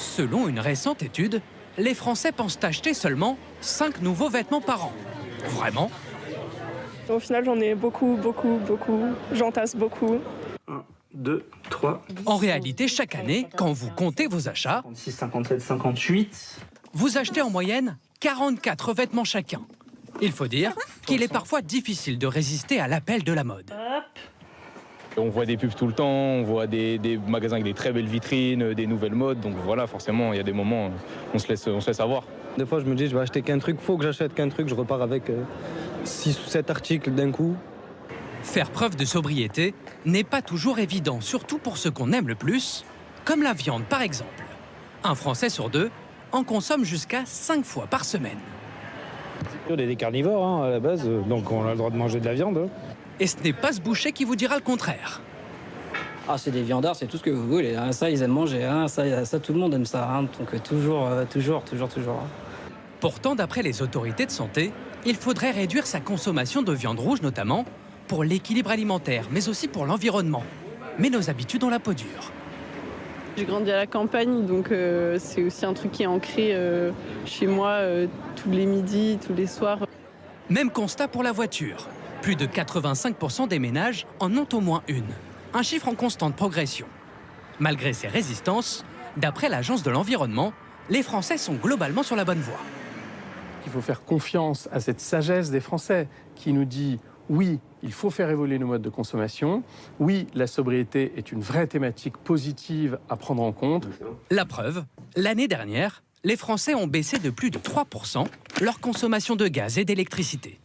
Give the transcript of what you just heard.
Selon une récente étude, les Français pensent acheter seulement 5 nouveaux vêtements par an. Vraiment? Au final, j'en ai beaucoup. J'entasse beaucoup. 1, 2, 3. En réalité, chaque année, quand vous comptez vos achats, 56, 57, 58. vous achetez en moyenne 44 vêtements chacun. Il faut dire qu'il est parfois difficile de résister à l'appel de la mode. On voit des pubs tout le temps, on voit des magasins avec des très belles vitrines, des nouvelles modes. Donc voilà, forcément, il y a des moments, on se laisse avoir. Des fois, je me dis, je vais acheter qu'un truc, faut que j'achète qu'un truc, je repars avec 6 ou 7 articles d'un coup. Faire preuve de sobriété n'est pas toujours évident, surtout pour ce qu'on aime le plus, comme la viande par exemple. Un Français sur 2 en consomme jusqu'à 5 fois par semaine. On est des carnivores à la base, donc on a le droit de manger de la viande. Et ce n'est pas ce boucher qui vous dira le contraire. Ah, c'est des viandards, c'est tout ce que vous voulez. Hein. Ça, ils aiment manger. Hein. Ça, tout le monde aime ça. Hein. Donc toujours. Pourtant, d'après les autorités de santé, il faudrait réduire sa consommation de viande rouge notamment pour l'équilibre alimentaire, mais aussi pour l'environnement. Mais nos habitudes ont la peau dure. J'ai grandi à la campagne, donc c'est aussi un truc qui est ancré chez moi tous les midis, tous les soirs. Même constat pour la voiture. Plus de 85% des ménages en ont au moins une. Un chiffre en constante progression. Malgré ces résistances, d'après l'Agence de l'environnement, les Français sont globalement sur la bonne voie. Il faut faire confiance à cette sagesse des Français qui nous dit oui, il faut faire évoluer nos modes de consommation. Oui, la sobriété est une vraie thématique positive à prendre en compte. La preuve, l'année dernière, les Français ont baissé de plus de 3% leur consommation de gaz et d'électricité.